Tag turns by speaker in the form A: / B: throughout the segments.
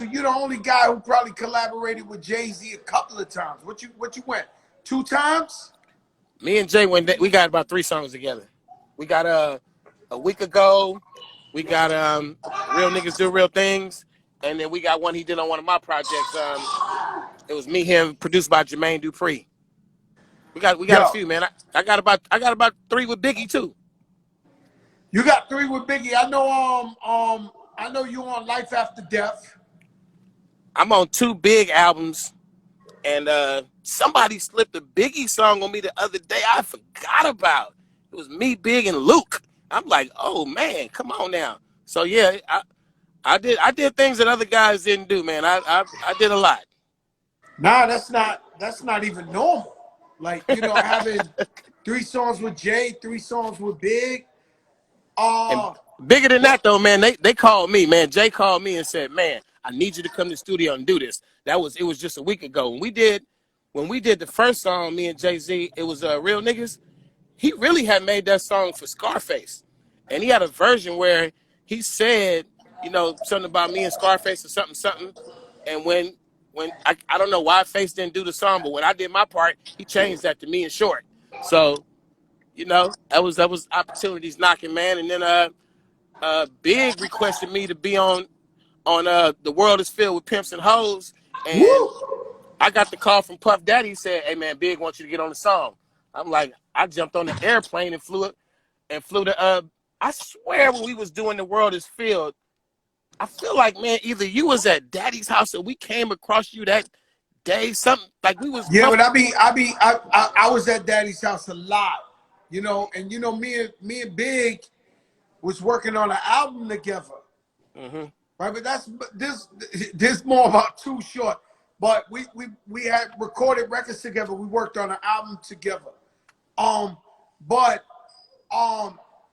A: you're the only guy who probably collaborated with Jay-Z a couple of times. What you went? 2 times?
B: Me and Jay we got about 3 songs together. We got a week ago. We got Real Niggas Do Real Things, and then we got one he did on one of my projects. It was me, him, produced by Jermaine Dupri. We got a
A: Yo,
B: few, man. I got about 3 with Biggie too.
A: you got 3 with Biggie. I know you on Life After Death.
B: I'm on 2 big albums, and somebody slipped a Biggie song on me the other day. I forgot about. It was me, Big, and Luke. I'm like, oh man, come on now. So yeah, I did things that other guys didn't do, man. I did a lot.
A: Nah, that's not even normal. Like, having 3 songs with Jay, 3 songs with Big.
B: And bigger than that though, man, they called me, man. Jay called me and said, man, I need you to come to the studio and do this. It was just a week ago. When we did the first song, me and Jay-Z, it was Real Niggas. He really had made that song for Scarface. And he had a version where he said, something about me and Scarface or something. And when I don't know why Face didn't do the song, but when I did my part, he changed that to me and Short. So, that was opportunities knocking, man. And then Big requested me to be on The World Is Filled with Pimps and Hoes. And I got the call from Puff Daddy. He said, hey man, Big wants you to get on the song. I'm like, I jumped on the airplane and flew to I swear when we was doing The World Is Filled, I feel like, man, either you was at Daddy's house or we came across you that day, something like we was.
A: Yeah, but I was at Daddy's house a lot, and me and Big was working on an album together.
B: Mm-hmm.
A: Right, but this more about Too Short. But we had recorded records together. We worked on an album together.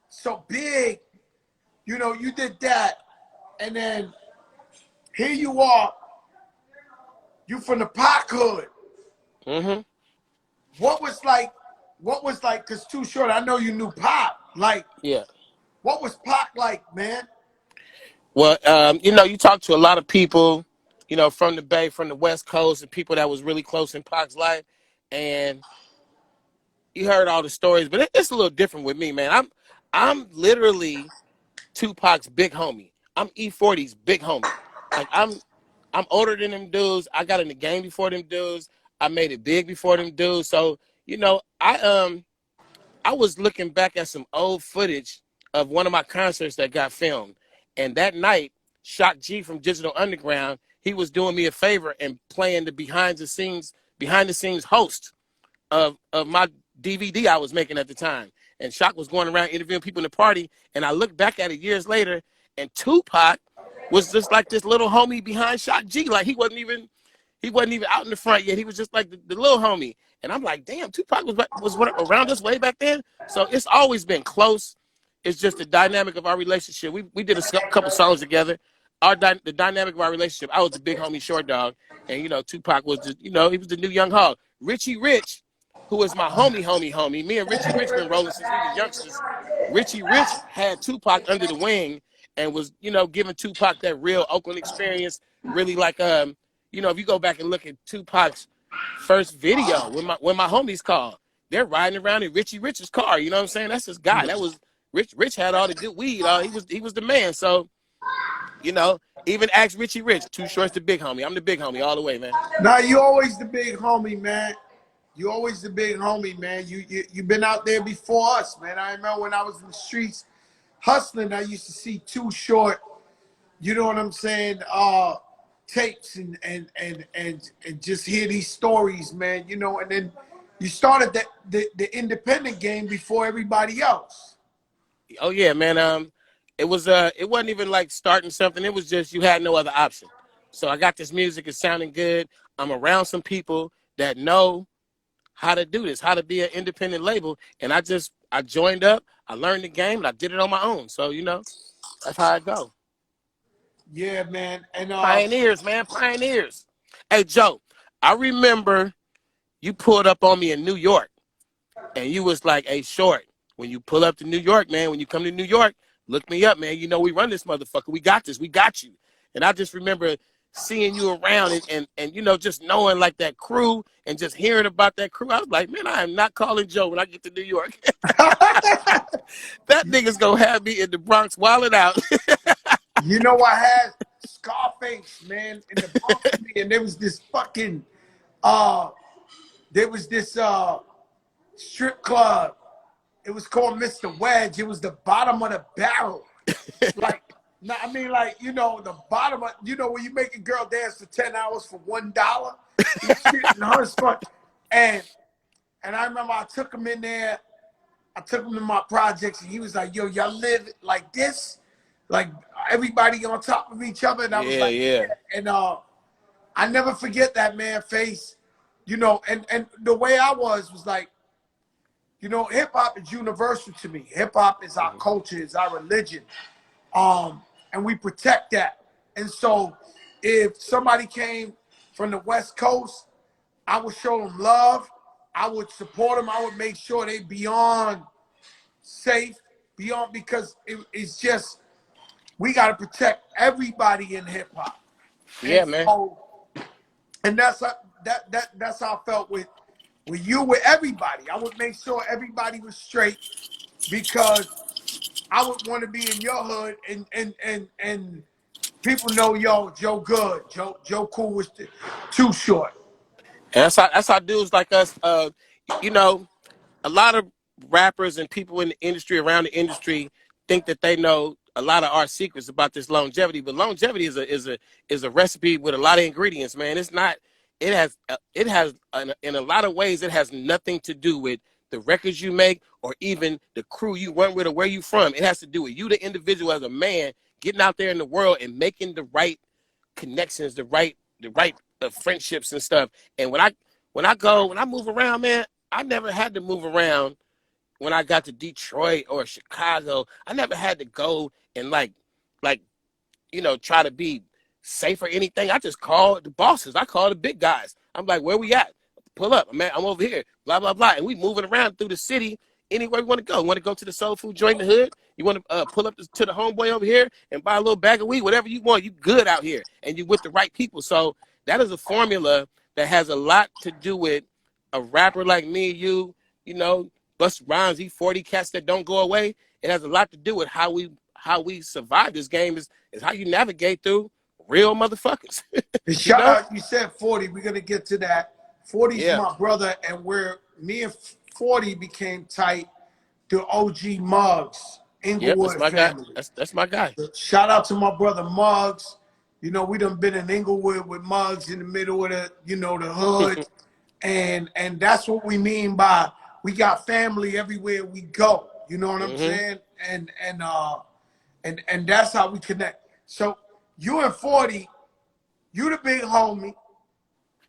A: So Big, you did that, and then here you are. You from the Pac hood.
B: Mm-hmm.
A: What was like? Cause Too Short, I know you knew Pac. Like,
B: yeah.
A: What was Pac like, man?
B: Well, you talk to a lot of people, from the Bay, from the West Coast, and people that was really close in Pac's life, and you heard all the stories, but it's a little different with me, man. I'm literally Tupac's big homie. I'm E-40's big homie. Like I'm older than them dudes. I got in the game before them dudes. I made it big before them dudes. So I was looking back at some old footage of one of my concerts that got filmed. And that night, Shock G from Digital Underground, he was doing me a favor and playing the behind the scenes host of my DVD I was making at the time. And Shock was going around interviewing people in the party. And I looked back at it years later, and Tupac was just like this little homie behind Shock G. Like he wasn't even out in the front yet. He was just like the little homie. And I'm like, damn, Tupac was around us way back then. So it's always been close. It's just the dynamic of our relationship. We did a couple songs together. The dynamic of our relationship. I was the big homie Short Dog, and Tupac was he was the new young hog. Richie Rich, who is my homie. Me and Richie Rich been rolling since we was youngsters. Richie Rich had Tupac under the wing and was giving Tupac that real Oakland experience. Really like if you go back and look at Tupac's first video when my homies called, they're riding around in Richie Rich's car. You know what I'm saying? That's his guy. That was Rich had all the good weed. He was the man. So, even ask Richie Rich. Too Short's the big homie. I'm the big homie all the way, man.
A: Nah, you always the big homie, man. You always the big homie, man. You've been out there before us, man. I remember when I was in the streets hustling, I used to see Too Short, you know what I'm saying, tapes and just hear these stories, man, and then you started the independent game before everybody else.
B: Oh yeah, man. It wasn't even like starting something. It was just you had no other option. So I got this music. It's sounding good. I'm around some people that know how to do this, how to be an independent label. And I joined up. I learned the game, and I did it on my own. So that's how I go.
A: Yeah, man. And
B: pioneers, man, pioneers. Hey Joe, I remember you pulled up on me in New York, and you was like, "Hey, Short, when you pull up to New York, man, when you come to New York, look me up, man. We run this motherfucker. We got this. We got you." And I just remember seeing you around and you know, just knowing like that crew and just hearing about that crew, I was like, man, I am not calling Joe when I get to New York. That nigga's gonna have me in the Bronx wilding out.
A: You know, I had Scarface, man, in the Bronx, and there was this fucking there was this strip club. It was called Mr. Wedge. It was the bottom of the barrel. Like, I mean, like, you know, the bottom of, you know, when you make a girl dance for 10 hours for $1, this shit and her fun. And I remember I took him in there. I took him in my projects, and he was like, yo, y'all live like this? Like, everybody on top of each other? And I was like, yeah. And I never forget that, man, Face. You know, and the way I was like, you know, hip hop is universal to me. Hip hop is our culture, is our religion. And we protect that. And so if somebody came from the West Coast, I would show them love. I would support them. I would make sure they beyond safe, beyond, because it's just, we got to protect everybody in hip hop.
B: Yeah,
A: and
B: man.
A: So, and that's how I felt with you, with everybody. I would make sure everybody was straight, because I would want to be in your hood and people know, yo, Joe good, Joe cool was Too Short.
B: And that's how dudes like us, you know, a lot of rappers and people in the industry, around the industry, think that they know a lot of our secrets about this longevity. But longevity is a recipe with a lot of ingredients, man. It's not. It has in a lot of ways, it has nothing to do with the records you make or even the crew you run with or where you from. It has to do with you, the individual, as a man, getting out there in the world and making the right connections, the right friendships and stuff. And when I move around, man, I never had to move around. When I got to Detroit or Chicago, I never had to go and like, you know, try to be safe or anything. I just called the bosses. I called the big guys. I'm like, where we at? Pull up, man. I'm over here. Blah blah blah. And we moving around through the city anywhere we want to go. You want to go to the soul food joint in the hood? You want to pull up to the homeboy over here and buy a little bag of weed? Whatever you want, you good out here, and you with the right people. So that is a formula that has a lot to do with a rapper like me, you know. Bust rhymes, E-40 cats that don't go away. It has a lot to do with how we survive this game. Is how you navigate through real motherfuckers.
A: Shout out, you said 40. We're gonna get to that. 40's my brother, and me and 40 became tight. The OG Muggs, Inglewood family.
B: That's my guy.
A: Shout out to my brother Muggs. You know, we done been in Inglewood with Muggs in the middle of the, you know, the hood, and that's what we mean by, we got family everywhere we go. You know what I'm saying? And that's how we connect. So you and 40, you the big homie.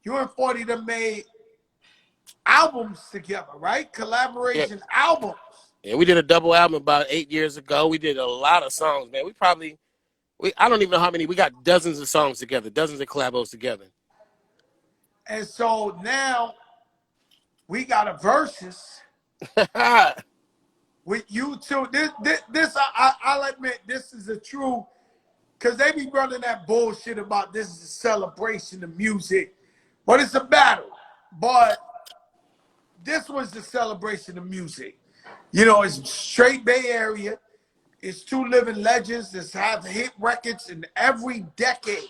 A: You and 40 done made albums together, right? Collaboration albums.
B: Yeah, we did a double album about 8 years ago. We did a lot of songs, man. I don't even know how many. We got dozens of songs together, dozens of collabos together.
A: And so now we got a versus with you two. This I'll admit, this is a true, because they be running that bullshit about this is a celebration of music, but it's a battle. But this was the celebration of music. You know, it's straight Bay Area. It's two living legends that have hit records in every decade.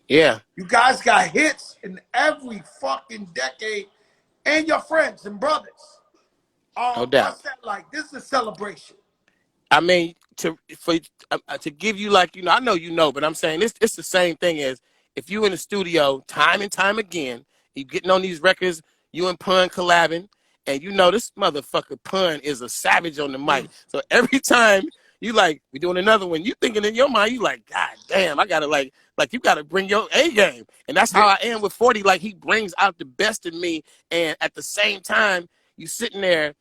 B: Yeah.
A: You guys got hits in every fucking decade, and your friends and brothers.
B: No doubt.
A: What's that like? This is a celebration.
B: I mean, to give you, like, you know, I know you know, but I'm saying it's the same thing as if you in the studio time and time again, you getting on these records, you and Pun collabing, and you know this motherfucker Pun is a savage on the mic. So every time you like, we doing another one, you thinking in your mind, you like, God damn, I gotta like you gotta bring your A game. And that's how I am with 40. Like, he brings out the best in me, and at the same time, you sitting there,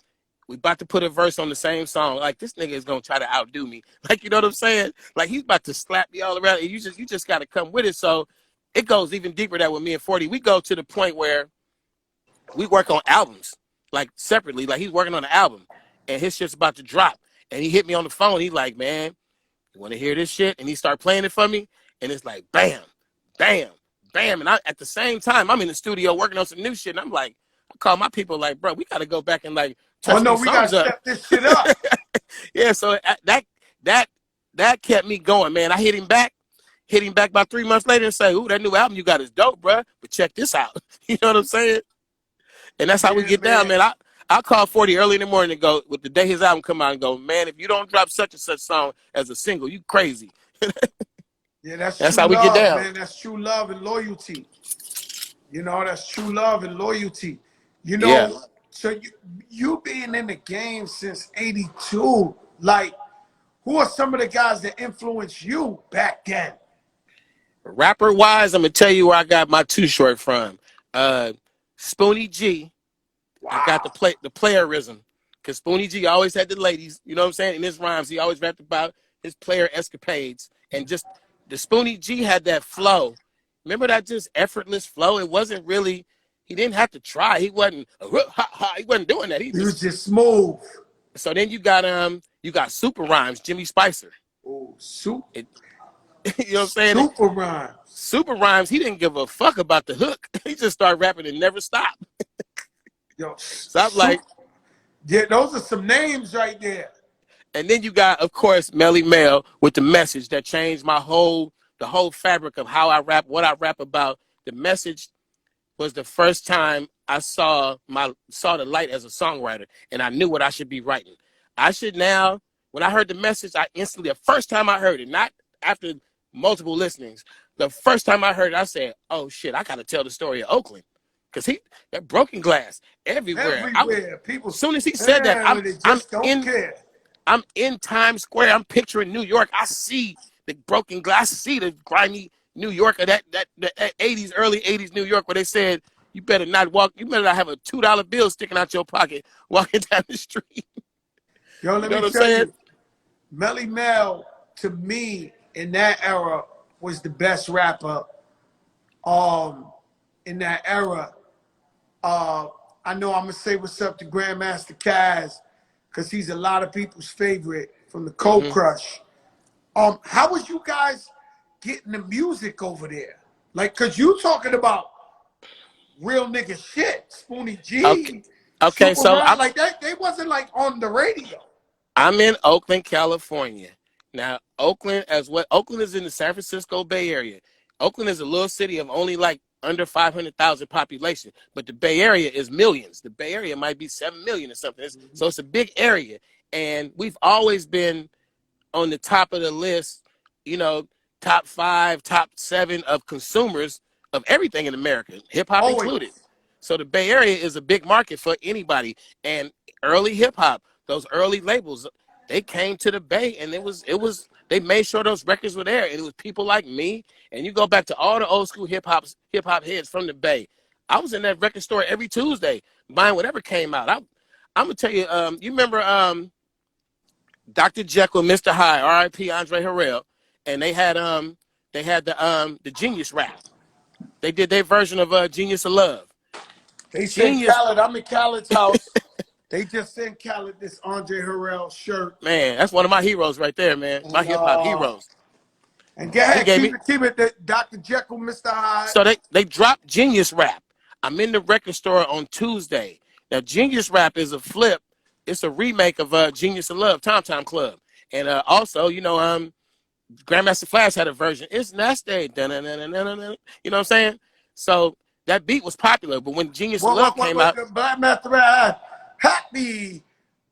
B: we about to put a verse on the same song. Like, this nigga is gonna try to outdo me. Like, you know what I'm saying? Like, he's about to slap me all around, and you just gotta come with it. So it goes even deeper that with me and 40. We go to the point where we work on albums, like, separately. Like, he's working on an album, and his shit's about to drop. And he hit me on the phone. He's like, man, you want to hear this shit? And he started playing it for me. And it's like, bam, bam, bam. And at the same time, I'm in the studio working on some new shit. And I'm like, I call my people like, bro, we got to go back and like
A: Oh
B: touch
A: no,
B: these
A: we gotta
B: songs up.
A: step this shit up.
B: Yeah, so that that kept me going, man. I hit him back about 3 months later and say, ooh, that new album you got is dope, bro. But check this out. You know what I'm saying? And that's how we
A: Yeah,
B: get down,
A: man.
B: man. I call 40 early in the morning and go, with the day his album come out, and go, man, if you don't drop such and such song as a single, you crazy.
A: Yeah, that's
B: That's
A: true
B: how we get
A: love,
B: down.
A: man. That's true love and loyalty. You know, that's true love and loyalty. You
B: Yeah.
A: know, so you being in the game since '82, like, who are some of the guys that influenced you back then?
B: Rapper wise, I'm gonna tell you where I got my Too Short from. Spoonie G. I got
A: Wow.
B: the playerism, because Spoonie G always had the ladies. You know what I'm saying? In his rhymes, he always rapped about his player escapades, and just the Spoonie G had that flow. Remember that just effortless flow? It wasn't really. He didn't have to try. He wasn't. He wasn't doing that. He
A: He was
B: just.
A: just smooth.
B: So then you got Super Rhymes, Jimmy Spicer.
A: Oh,
B: It, you know what I'm saying?
A: super rhymes.
B: Super Rhymes, he didn't give a fuck about the hook. He just started rapping and never stopped.
A: Yo,
B: So I'm like,
A: yeah, those are some names right there.
B: and then you got, of course, Melly Mel with the message that changed the whole fabric of how I rap, what I rap about. The message was the first time I saw the light as a songwriter, and I knew what I should be writing. I should now, when I heard the message, I instantly, the first time I heard it, not after multiple listenings, the first time I heard it, I said, oh shit, I gotta tell the story of Oakland. Cause that broken glass everywhere.
A: Everywhere. People,
B: As soon as he said that,
A: they just don't care.
B: I'm in Times Square. I'm picturing New York. I see the broken glass. I see the grimy New York of that 80s, early 80s New York, where they said, you better not have a $2 bill sticking out your pocket walking down the street.
A: Yo,
B: You
A: let
B: know
A: me
B: what I'm
A: tell
B: saying?
A: you, Melly Mel, to me, in that era, was the best rapper. In that era, I know I'm gonna say what's up to Grandmaster Caz, because he's a lot of people's favorite from the Cold Crush. How was you guys getting the music over there? Like, cause you talking about real nigga shit, Spoonie
B: Okay.
A: G,
B: Okay,
A: Super
B: so
A: Rap, like that. They wasn't like on the radio.
B: I'm in Oakland, California. Now, Oakland is in the San Francisco Bay Area. Oakland is a little city of only like under 500,000 population, but the Bay Area is millions. The Bay Area might be 7 million or something. So it's a big area. And we've always been on the top of the list, you know, top 5, top 7 of consumers of everything in America, hip hop included.
A: Always.
B: So the Bay Area is a big market for anybody. And early hip hop, those early labels, they came to the Bay, and they made sure those records were there. And it was people like me. And you go back to all the old school hip hop heads from the Bay. I was in that record store every Tuesday buying whatever came out. I'm gonna tell you, you remember Dr. Jekyll, Mr. Hyde, R.I.P. Andre Harrell, and they had the Genius rap. They did their version of Genius of Love.
A: They sent
B: Genius,
A: Khaled. I'm in Khaled's house. They just sent Khaled this Andre Harrell shirt.
B: man, that's one of my heroes right there, man.
A: And,
B: My hip hop heroes.
A: go
B: He
A: ahead,
B: gave me.
A: keep it, Dr. Jekyll, Mr. Hyde.
B: So they dropped Genius Rap. I'm in the record store on Tuesday. Now Genius Rap is a flip. It's a remake of Genius of Love, Tom Tom Club, and also Grandmaster Flash had a version. It's nasty. You know what I'm saying? So that beat was popular, but when Genius of Love came out,
A: The Black Master, happy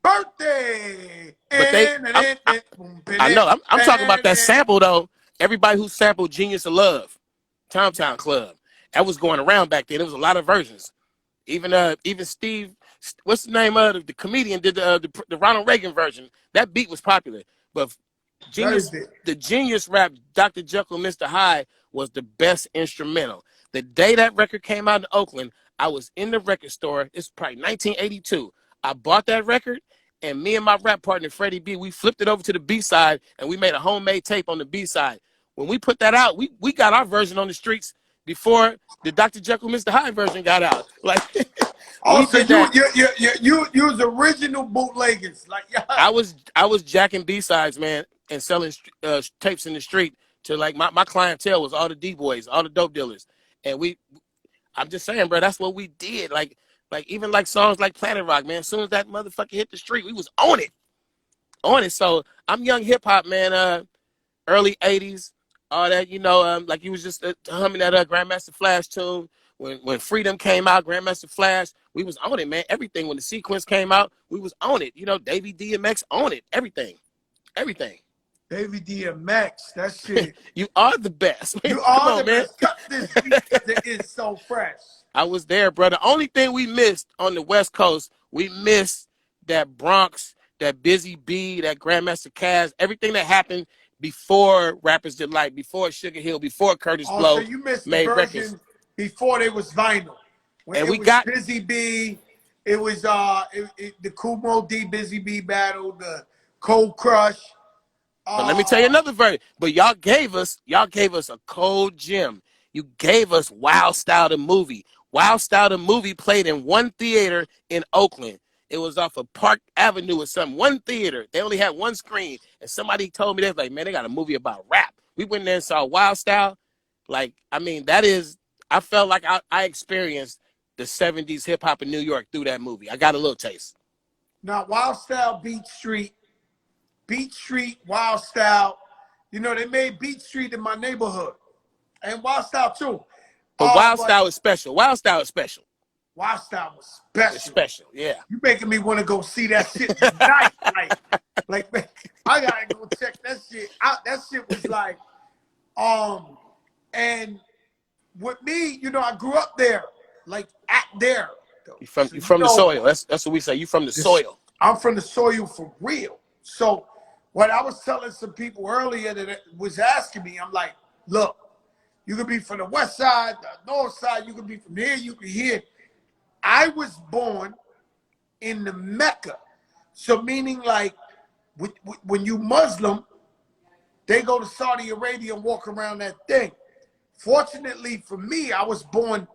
A: birthday.
B: but I know I'm talking about that sample though. Everybody who sampled Genius of Love, Tom Tom Club, that was going around back then. There was a lot of versions. Even Steve, what's the name of the comedian did the Ronald Reagan version. That beat was popular, but the Genius Rap, Dr. Jekyll, Mr. Hyde was the best instrumental. The day that record came out in Oakland, I was in the record store. It's probably 1982. I bought that record, and me and my rap partner, Freddie B, we flipped it over to the B-side, and we made a homemade tape on the B-side. When we put that out, we got our version on the streets before the Dr. Jekyll, Mr. Hyde version got out. Like,
A: also, you was original bootleggers. Like, yeah.
B: I was jacking B-sides, man, and selling tapes in the street to like my clientele was all the D-boys, all the dope dealers. And I'm just saying, bro, that's what we did. Like even like songs like Planet Rock, man. As soon as that motherfucker hit the street, we was on it. On it. So I'm young hip hop, man. Early '80s, all that, like you was just humming that Grandmaster Flash tune. When Freedom came out, Grandmaster Flash, we was on it, man. Everything. When the sequence came out, we was on it. Davey DMX on it. Everything. Everything.
A: Davey DMX, that shit.
B: You are the best. Man.
A: You
B: Come
A: are
B: on,
A: the
B: man.
A: best. Cut this beat because it is so fresh.
B: I was there, bro. The only thing we missed on the West Coast, we missed that Bronx, that Busy Bee, that Grandmaster Caz, everything that happened before Rappers Delight, before Sugar Hill, before Curtis
A: Oh,
B: Blow
A: so you missed the
B: made
A: version
B: records.
A: before they was vinyl. When
B: And
A: it
B: we
A: was
B: got
A: Busy Bee, it was the Kumo D Busy Bee battle, the Cold Crush.
B: But let me tell you another version. But y'all gave us a cold gem. You gave us Wild Style the movie. Wild Style the movie played in one theater in Oakland. It was off of Park Avenue or something. One theater. They only had one screen. And somebody told me, they was like, man, they got a movie about rap. We went there and saw Wild Style. Like, I mean, I felt like I experienced the 70s hip hop in New York through that movie. I got a little taste.
A: Now, Wild Style, Beat Street, Wild Style. They made Beat Street in my neighborhood. And Wild Style, too.
B: But Wild Style is special. Wild Style is special.
A: Wild Style was special.
B: It's special, yeah.
A: You making me want to go see that shit tonight. like, man, I gotta go check that shit out. That shit was like, and with me, I grew up there, like at there.
B: You from the soil. That's what we say. You from the soil.
A: I'm from the soil for real. So what I was telling some people earlier that was asking me, I'm like, look, you could be from the west side, the north side, you could be from here, you could here. I was born in the Mecca. So meaning like when you Muslim, they go to Saudi Arabia and walk around that thing. Fortunately for me, I was born,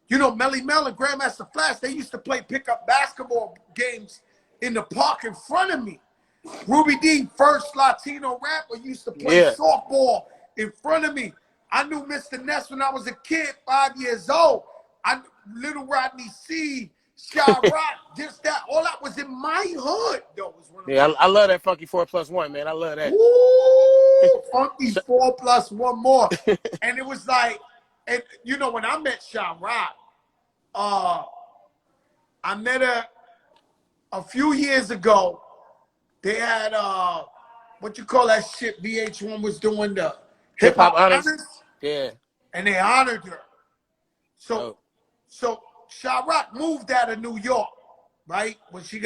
A: Melly Mel and Grandmaster Flash, they used to play pickup basketball games in the park in front of me. Ruby D, first Latino rapper, used to play softball in front of me. I knew Mr. Ness when I was a kid, 5 years old. Little Rodney C, Shy Rock, just that. All that was in my hood, though.
B: I love that Funky 4+1, man. I love that.
A: Ooh, Funky 4+1 more. And it was like, and when I met Shy Rock, I met her a few years ago. They had what you call that shit? VH1 was doing the hip hop honors.
B: Yeah.
A: And they honored her. So Shy Rock moved out of New York, right? When she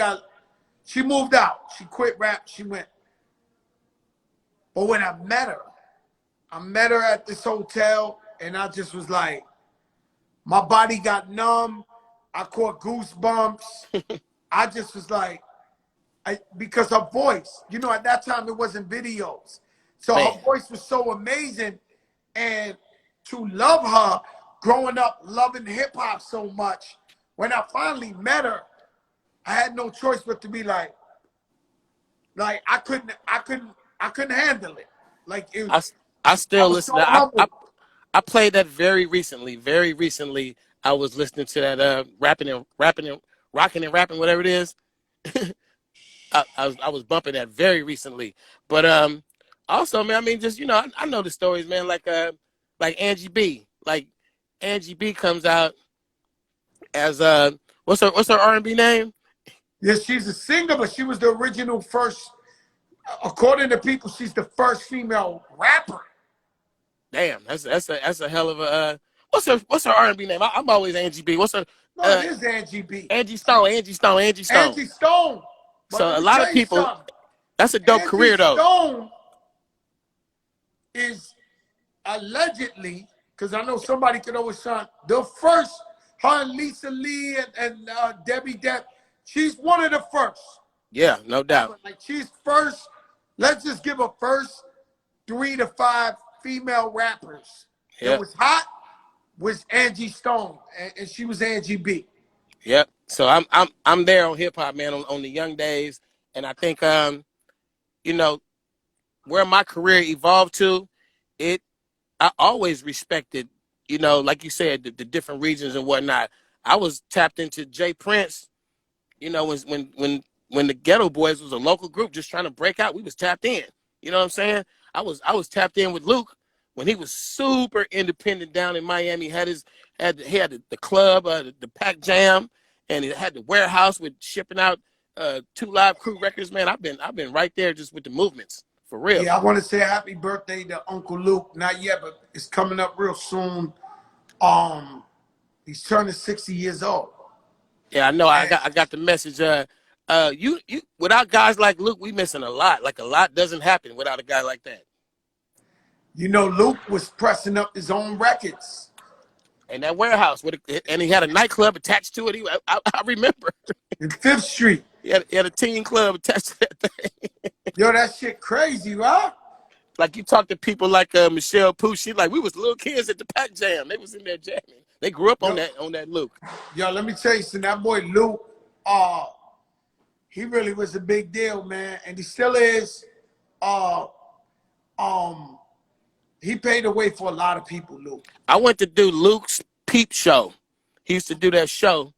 A: moved out. She quit rap. She went. But when I met her at this hotel, and I just was like, my body got numb. I caught goosebumps. I just was like, because her voice, at that time it wasn't videos. So her voice was so amazing. And to love her, growing up loving hip hop so much, when I finally met her, I had no choice but to be like I couldn't handle it. Like
B: I still listen.
A: So
B: I played that very recently. Very recently, I was listening to that rapping and rocking and rapping, whatever it is. I was bumping that very recently. But also, man, I mean, just I know the stories, man. Like Angie B. Like Angie B comes out as what's her R&B name?
A: Yes, she's a singer, but she was the original first. According to people, she's the first female rapper.
B: Damn, that's a hell of a what's her R&B name? I'm always Angie B. What's her?
A: No, it is Angie B.
B: Angie Stone.
A: Angie Stone. But
B: so a lot of people. That's a dope career though.
A: Stone is allegedly, because I know somebody could always sound the first. Her and Lisa Lee and Debbie Depp. She's one of the first.
B: Yeah, no doubt.
A: Like she's first. Let's just give her first 3 to 5 female rappers.
B: Yep.
A: That was hot was Angie Stone, and she was Angie B.
B: Yep. So I'm there on hip hop, man, on the young days, and I think where my career evolved to it I always respected, like you said, the different regions and whatnot. I was tapped into Jay Prince, when the Ghetto Boys was a local group just trying to break out. We was tapped in. You know what I'm saying? I was tapped in with Luke when he was super independent down in Miami. He had the club, the Pac Jam, and he had the warehouse with shipping out 2 Live Crew records. Man, I've been right there just with the movements for real.
A: Yeah, I want to say happy birthday to Uncle Luke. Not yet, but it's coming up real soon. He's turning 60 years old.
B: Yeah, I know. I
A: And,
B: got the message. You without guys like Luke, we missing a lot. Like a lot doesn't happen without a guy like that.
A: Luke was pressing up his own records.
B: And that warehouse and he had a nightclub attached to it. I remember.
A: In 5th Street.
B: He had a teen club attached to that thing.
A: Yo, that shit crazy, right?
B: Like you talk to people like Michelle Pooh, she like we was little kids at the Pac Jam. They was in there jamming. They grew up on that Luke.
A: Yo, let me tell you something. That boy Luke, he really was a big deal, man, and he still is. He paid the way for a lot of people, Luke.
B: I went to do Luke's Peep Show. He used to do that show,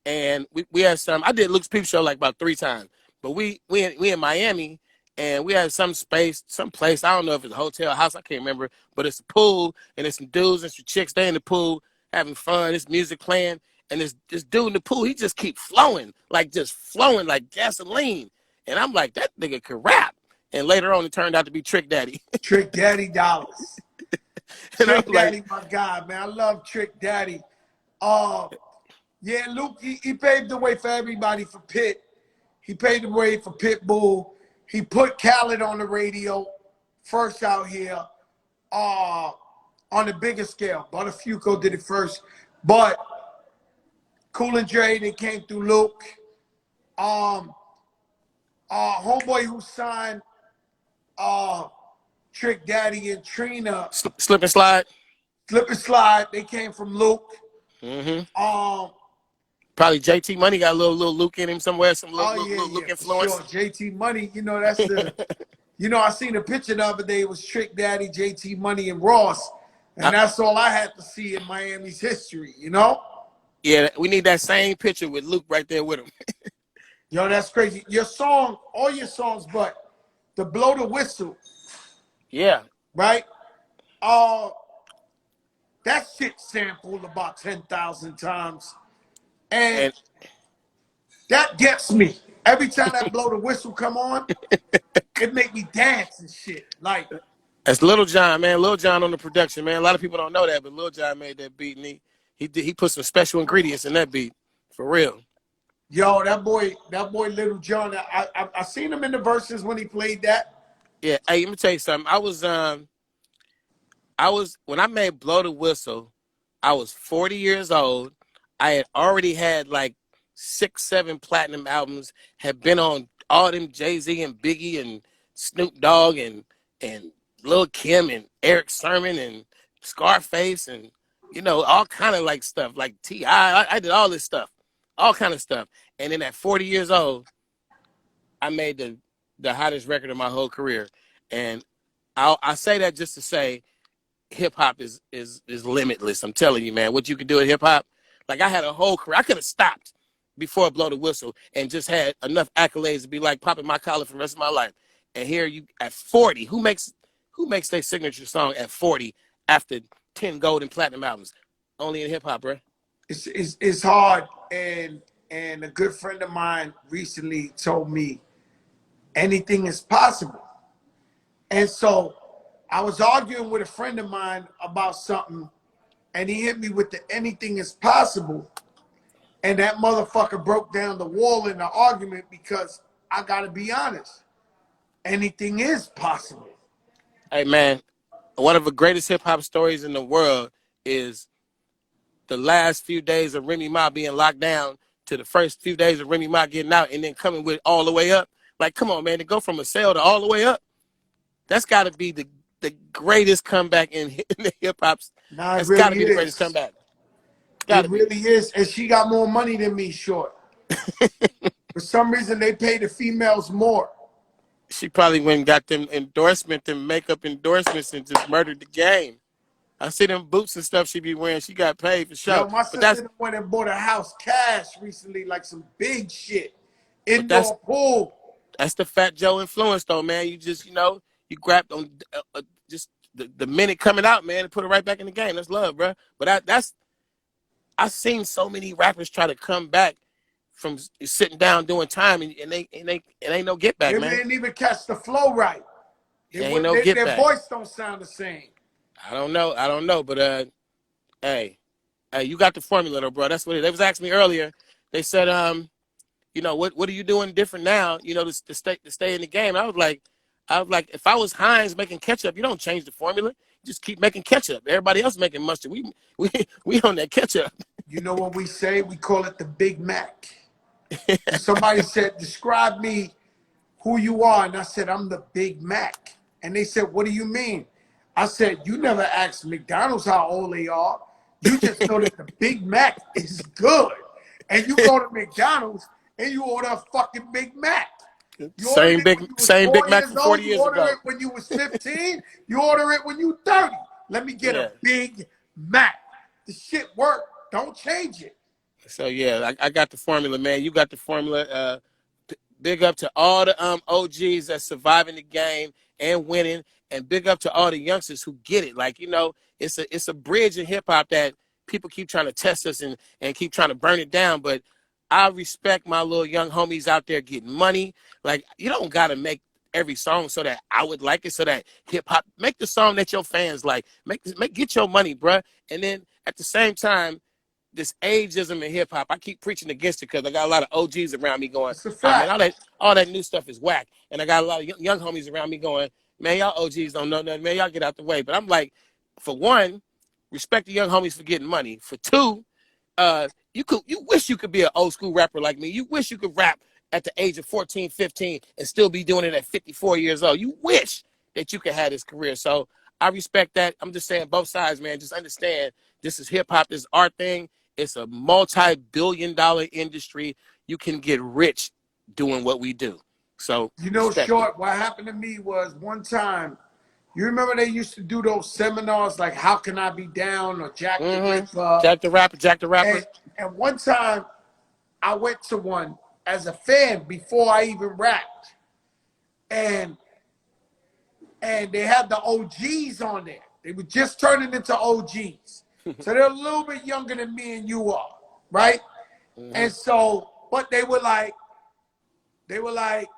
B: and we had some. I did Luke's Peep Show like about 3 times, but we in Miami, and we had some place. I don't know if it's a hotel, house, I can't remember, but it's a pool, and there's some dudes and some chicks. They in the pool having fun. There's music playing, and this dude in the pool, he just keep flowing like gasoline, and I'm like, that nigga could rap. And later on, it turned out to be Trick Daddy.
A: Trick Daddy Dollars. Trick Daddy, my guy, man. I love Trick Daddy. Yeah, Luke, he paved the way for everybody for Pitt. He paved the way for Pitbull. He put Khaled on the radio first out here on a bigger scale. Butterfuco did it first. But Cool and Dre, they came through Luke. Homeboy who signed Trick Daddy and Trina.
B: Slip and Slide.
A: Slip and Slide, they came from Luke.
B: Mm-hmm. Probably JT Money got a little Luke in him somewhere, some little Luke influence.
A: Sure. JT Money, that's the, I seen a picture the other day. It was Trick Daddy, JT Money, and Ross. And that's all I had to see in Miami's history,
B: Yeah, we need that same picture with Luke right there with him.
A: Yo, that's crazy. All your songs, but the Blow the Whistle.
B: Yeah.
A: Right? That shit sampled about 10,000 times. And that gets me. Every time that Blow the Whistle come on, it make me dance and shit. Like,
B: that's Lil Jon, man. Lil Jon on the production, man. A lot of people don't know that, but Lil Jon made that beat, and he put some special ingredients in that beat, for real.
A: Yo, that boy Lil Jon, I seen him in the verses when he played that.
B: Yeah, hey, let me tell you something. I was when I made Blow the Whistle, I was 40 years old. I had already had like 6, 7 platinum albums, had been on all them Jay-Z and Biggie and Snoop Dogg and Lil Kim and Eric Sermon and Scarface and all kind of like stuff, like T.I. I did all this stuff, all kind of stuff. And then at 40 years old, I made the hottest record of my whole career. And I say that just to say hip hop is limitless. I'm telling you, man, what you can do at hip hop. Like I had a whole career. I could have stopped before Blow the Whistle and just had enough accolades to be like popping my collar for the rest of my life. And here you at 40, who makes their signature song at 40 after 10 gold and platinum albums? Only in hip hop, bro.
A: It's hard. And a good friend of mine recently told me anything is possible. And so I was arguing with a friend of mine about something, and he hit me with the anything is possible. And that motherfucker broke down the wall in the argument because I got to be honest. Anything is possible.
B: Hey, man, one of the greatest hip-hop stories in the world is the last few days of Remy Ma being locked down to the first few days of Remy Ma getting out and then coming with all the way up. Like, come on, man, to go from a cell to all the way up, that's got to be the greatest comeback in the hip-hop.
A: Nah,
B: it's got to be the greatest comeback.
A: It really is. And she got more money than me, short. For some reason, they pay the females more.
B: She probably went and got them makeup endorsements, and just murdered the game. I see them boots and stuff she be wearing. She got paid for sure.
A: Yo, my
B: But
A: sister went and bought a house cash recently, like some big shit.
B: that's
A: Indoor pool.
B: that's the Fat Joe influence, though, man. You just you grabbed on just the minute coming out, man, and put it right back in the game. That's love, bro. But I've seen so many rappers try to come back from sitting down doing time, and it ain't no get back,
A: They
B: man.
A: didn't even catch the flow right.
B: It ain't no get
A: Their
B: back.
A: voice don't sound the same.
B: I don't know, but hey, you got the formula, though, bro. That's what they was asking me earlier. They said, what are you doing different now? To stay in the game. I was like, if I was Heinz making ketchup, you don't change the formula. You just keep making ketchup. Everybody else making mustard. We on that ketchup.
A: You know what we say? We call it the Big Mac. Somebody said, describe me who you are. And I said, I'm the Big Mac. And they said, what do you mean? I said, you never asked McDonald's how old they are. You just know that the Big Mac is good. And you go to McDonald's and you order a fucking Big Mac. You ordered it when you was
B: Same
A: 4
B: Big Mac
A: years
B: from
A: old.
B: 40
A: You
B: years
A: ordered
B: ago.
A: it when you was 15. You order it when you 30. Let me get a Big Mac. The shit work. Don't change it.
B: So yeah, I got the formula, man. You got the formula. Big up to all the OGs that's surviving the game and winning, and big up to all the youngsters who get it. Like, it's a bridge in hip hop that people keep trying to test us and keep trying to burn it down. But I respect my little young homies out there getting money. Like, you don't gotta make every song so that I would like it, so that hip hop make the song that your fans like. Get your money, bruh. And then at the same time, this ageism in hip hop, I keep preaching against it because I got a lot of OGs around me going,
A: It's a
B: "Oh man,
A: fact.
B: all that new stuff is whack." And I got a lot of young homies around me going, "Man, y'all OGs don't know nothing. Man, y'all get out the way." But I'm like, for one, respect the young homies for getting money. For two, you wish you could be an old school rapper like me. You wish you could rap at the age of 14, 15 and still be doing it at 54 years old. You wish that you could have this career. So I respect that. I'm just saying both sides, man. Just understand this is hip hop. This is our thing. It's a multi-billion-dollar industry. You can get rich doing what we do. So respect it.
A: Short, what happened to me was one time, you remember they used to do those seminars like How Can I Be Down or Jack the Ripper?
B: Jack the Rapper.
A: And one time I went to one as a fan before I even rapped. And they had the OGs on there. They were just turning into OGs. So they're a little bit younger than me and you are, right? And so, but they were like, like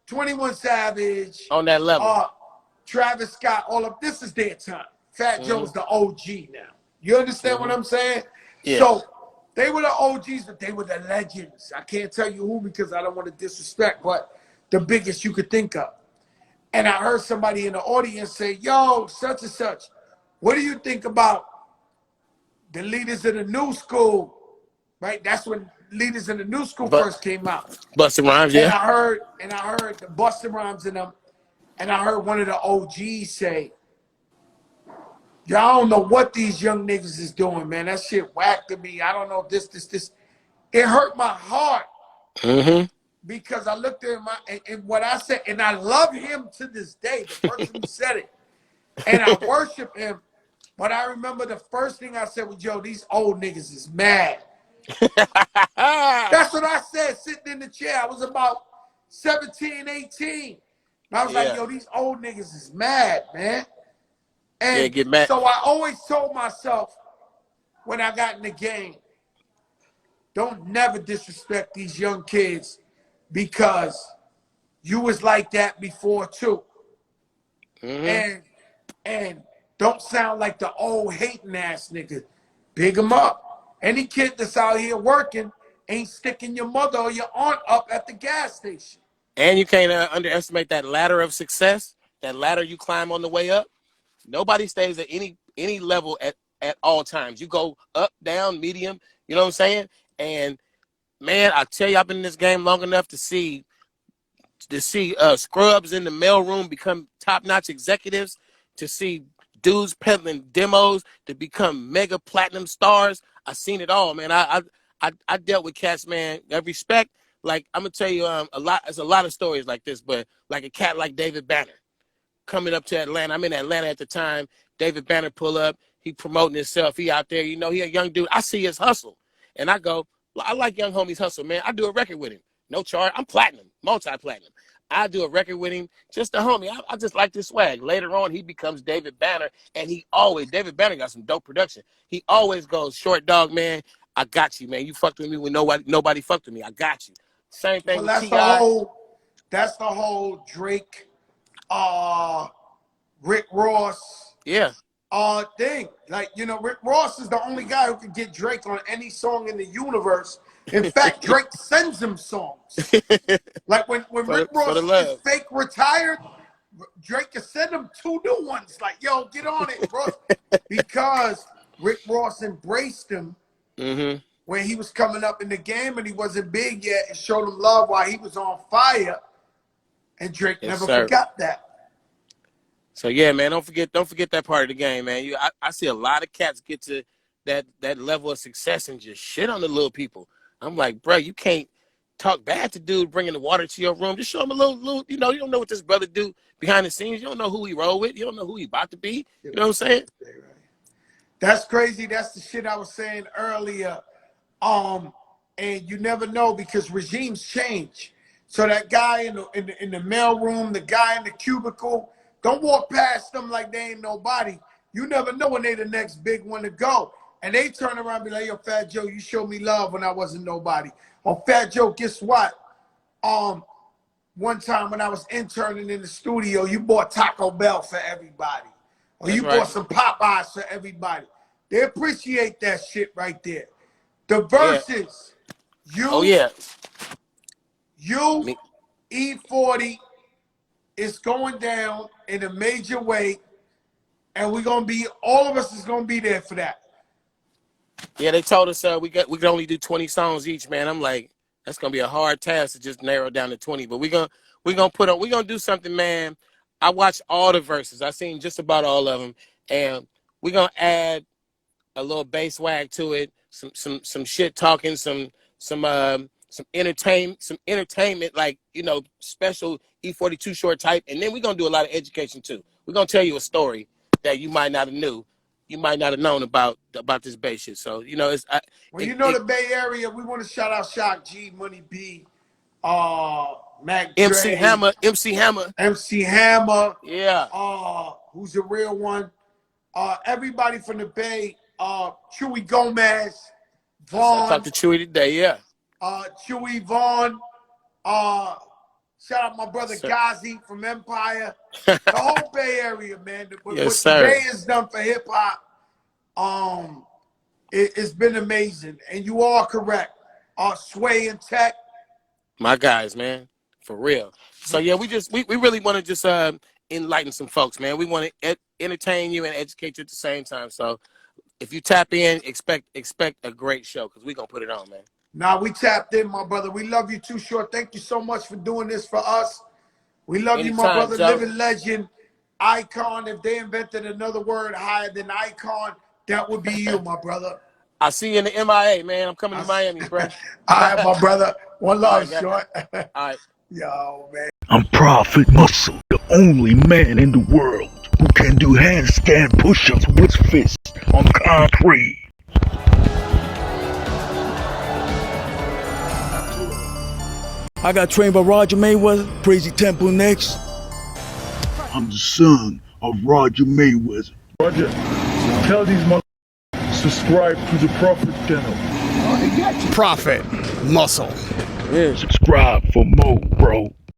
A: 21 Savage,
B: On that level.
A: Travis Scott, all of this is their time. Fat Joe's the OG now. You understand what I'm saying?
B: Yeah.
A: So they were the OGs, but they were the legends. I can't tell you who because I don't want to disrespect, but the biggest you could think of. And I heard somebody in the audience say, yo, such and such, what do you think about the leaders of the new school? Right? That's when leaders in the new school first came out.
B: Busta Rhymes,
A: And
B: yeah.
A: I heard the Busta Rhymes in them, and I heard one of the OGs say, y'all don't know what these young niggas is doing, man. That shit whack to me. I don't know this. It hurt my heart. Because I looked at him and what I said, and I love him to this day, the person who said it. And I worship him. But I remember the first thing I said was, yo, these old niggas is mad. That's what I said sitting in the chair. I was about 17, 18. And I was like, yo, these old niggas is mad, man. And
B: get mad.
A: So I always told myself when I got in the game, don't never disrespect these young kids because you was like that before too. And don't sound like the old hating ass nigga. Big them up. Any kid that's out here working ain't sticking your mother or your aunt up at the gas station.
B: And you can't underestimate that ladder of success, that ladder you climb on the way up. Nobody stays at any level at all times. You go up, down, medium, you know what I'm saying? And man, I tell you, I've been in this game long enough to see scrubs in the mailroom become top-notch executives, to see dudes peddling demos to become mega platinum stars. I seen it all, man. I dealt with cats, man. I respect, like I'm gonna tell you a lot. There's a lot of stories like this, but like a cat like David Banner coming up to Atlanta. I'm in Atlanta at the time. David Banner pull up. He promoting himself. He out there. You know, he a young dude. I see his hustle, and I go, I like young homies hustle, man. I do a record with him. No charge. I'm platinum, multi-platinum. I do a record with him, just a homie. I just like this swag. Later on, he becomes David Banner, and David Banner got some dope production. He always goes, short dog, man, I got you, man. You fucked with me when nobody fucked with me. I got you. Same thing
A: Well,
B: with T.I.
A: that's the whole Drake, Rick Ross,
B: Yeah.
A: thing. Like, you know, Rick Ross is the only guy who can get Drake on any song in the universe. In fact, Drake sends him songs. Like when Rick
B: for the
A: Ross is
B: love.
A: fake retired, Drake can send him 2 new ones. Like, yo, get on it, bro. Because Rick Ross embraced him when he was coming up in the game and he wasn't big yet, and showed him love while he was on fire. And Drake never forgot that.
B: So yeah, man, don't forget that part of the game, man. I see a lot of cats get to that level of success and just shit on the little people. I'm like, bro, you can't talk bad to dude bringing the water to your room. Just show him a little, you know, you don't know what this brother do behind the scenes. You don't know who he roll with. You don't know who he about to be. You know what I'm saying?
A: That's crazy. That's the shit I was saying earlier. And you never know because regimes change. So that guy in the mail room, the guy in the cubicle, don't walk past them like they ain't nobody. You never know when they the next big one to go. And they turn around and be like, yo, Fat Joe, you showed me love when I wasn't nobody. Or Fat Joe, guess what? One time when I was interning in the studio, you bought Taco Bell for everybody. Or you bought some Popeyes for everybody. They appreciate that shit right there. The verses, you, E-40 is going down in a major way, and all of us is gonna be there for that.
B: Yeah, they told us we can only do 20 songs each, man. I'm like, that's gonna be a hard task to just narrow down to 20. But we're gonna do something, man. I watched all the verses. I seen just about all of them, and we're gonna add a little bass swag to it, some shit talking, some entertainment, like, you know, special E-40 Too Short type, and then we're gonna do a lot of education too. We're gonna tell you a story that you might not have known about this bass shit. So, you know,
A: the Bay Area, we want to shout out Shock G, Money B, Mac
B: MC
A: Dre,
B: Hammer. Yeah.
A: Who's a real one? Everybody from the Bay, Chewy Gomez, Vaughn.
B: I talked to Chewy today, yeah.
A: Chewy, Vaughn, shout out my brother Ghazi from Empire. The whole Bay Area, man. What the Bay has done for hip hop, it's been amazing. And you are correct. Sway and Tech.
B: My guys, man. For real. So yeah, we really want to just enlighten some folks, man. We want to entertain you and educate you at the same time. So if you tap in, expect a great show, because we're gonna put it on, man.
A: Nah, we tapped in, my brother. We love you, Too Short. Thank you so much for doing this for us. We love you, my brother. Joe. Living legend, icon. If they invented another word higher than icon, that would be you, my brother.
B: I'll see you in the MIA, man. I'm coming to Miami, bro.
A: All right, my brother. One love, Short.
B: All right.
A: Yo, man.
C: I'm Prophet Muscle, the only man in the world who can do handstand push-ups with fists on concrete.
D: I got trained by Roger Mayweather, Crazy Temple next.
C: I'm the son of Roger Mayweather.
E: Roger, tell these motherfuckers subscribe to the Prophet channel.
F: Prophet Muscle.
C: Subscribe for more, bro.